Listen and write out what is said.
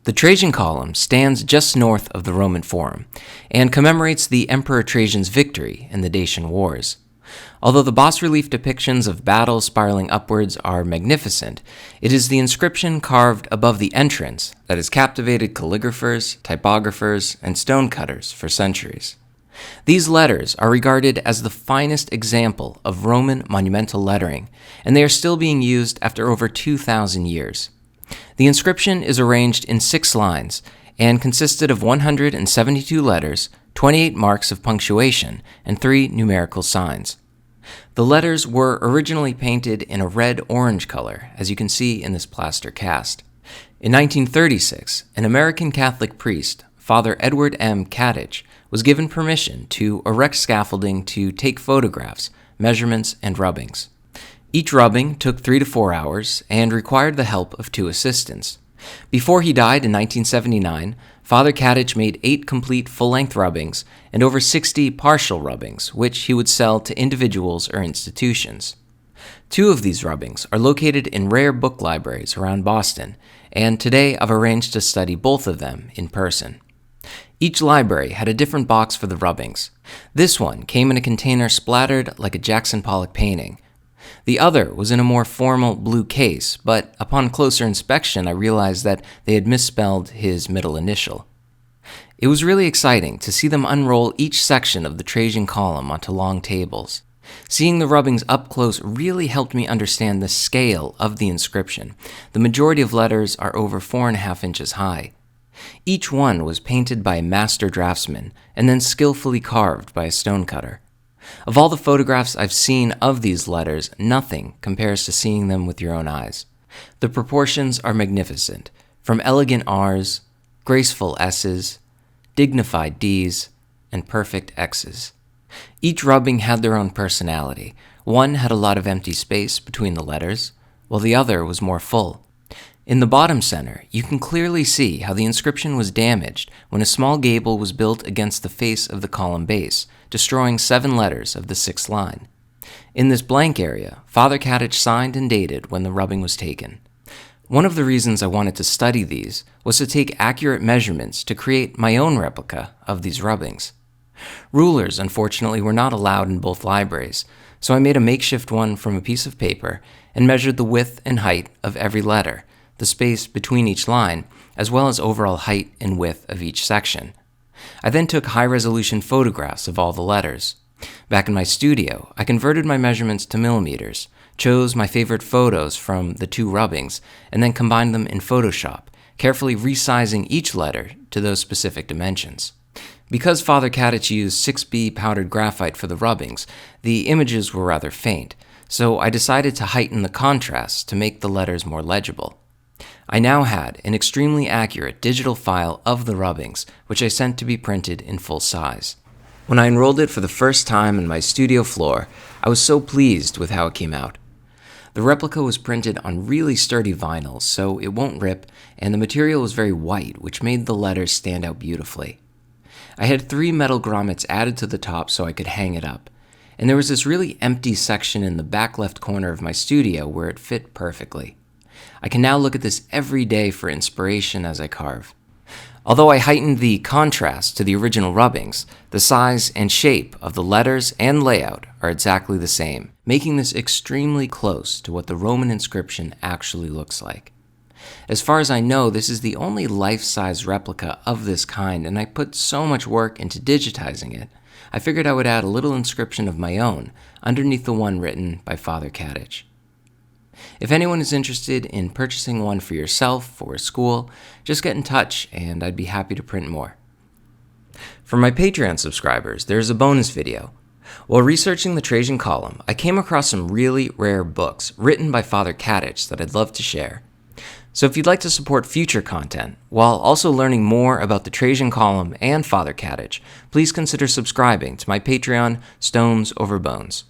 The Trajan column stands just north of the Roman Forum and commemorates the Emperor Trajan's victory in the Dacian Wars. Although the bas-relief depictions of battles spiraling upwards are magnificent, it is the inscription carved above the entrance that has captivated calligraphers, typographers, and stonecutters for centuries. These letters are regarded as the finest example of Roman monumental lettering, and they are still being used after over 2,000 years. The inscription is arranged in 6 lines and consisted of 172 letters, 28 marks of punctuation, and 3 numerical signs. The letters were originally painted in a red-orange color, as you can see in this plaster cast. In 1936, an American Catholic priest, Father Edward M. Catich, was given permission to erect scaffolding to take photographs, measurements, and rubbings. Each rubbing took 3 to 4 hours and required the help of 2 assistants. Before he died in 1979, Father Catich made 8 complete full-length rubbings and over 60 partial rubbings, which he would sell to individuals or institutions. 2 of these rubbings are located in rare book libraries around Boston, and today I've arranged to study both of them in person. Each library had a different box for the rubbings. This one came in a container splattered like a Jackson Pollock painting. The other was in a more formal blue case, but upon closer inspection I realized that they had misspelled his middle initial. It was really exciting to see them unroll each section of the Trajan column onto long tables. Seeing the rubbings up close really helped me understand the scale of the inscription. The majority of letters are over 4.5 inches high. Each one was painted by a master draftsman and then skillfully carved by a stonecutter. Of all the photographs I've seen of these letters, nothing compares to seeing them with your own eyes. The proportions are magnificent, from elegant R's, graceful S's, dignified D's, and perfect X's. Each rubbing had their own personality. One had a lot of empty space between the letters, while the other was more full. In the bottom center, you can clearly see how the inscription was damaged when a small gable was built against the face of the column base, destroying 7 letters of the 6th line. In this blank area, Father Catich signed and dated when the rubbing was taken. One of the reasons I wanted to study these was to take accurate measurements to create my own replica of these rubbings. Rulers, unfortunately, were not allowed in both libraries, so I made a makeshift one from a piece of paper and measured the width and height of every letter, the space between each line, as well as overall height and width of each section. I then took high-resolution photographs of all the letters. Back in my studio, I converted my measurements to millimeters, chose my favorite photos from the 2 rubbings, and then combined them in Photoshop, carefully resizing each letter to those specific dimensions. Because Father Catich used 6B powdered graphite for the rubbings, the images were rather faint, so I decided to heighten the contrast to make the letters more legible. I now had an extremely accurate digital file of the rubbings, which I sent to be printed in full size. When I enrolled it for the first time in my studio floor, I was so pleased with how it came out. The replica was printed on really sturdy vinyl, so it won't rip, and the material was very white, which made the letters stand out beautifully. I had 3 metal grommets added to the top so I could hang it up, and there was this really empty section in the back left corner of my studio where it fit perfectly. I can now look at this every day for inspiration as I carve. Although I heightened the contrast to the original rubbings, the size and shape of the letters and layout are exactly the same, making this extremely close to what the Roman inscription actually looks like. As far as I know, this is the only life-size replica of this kind, and I put so much work into digitizing it, I figured I would add a little inscription of my own underneath the one written by Father Catich. If anyone is interested in purchasing one for yourself or a school, just get in touch and I'd be happy to print more. For my Patreon subscribers, there's a bonus video. While researching the Trajan column, I came across some really rare books written by Father Catich that I'd love to share. So if you'd like to support future content, while also learning more about the Trajan column and Father Catich, please consider subscribing to my Patreon, Stones Over Bones.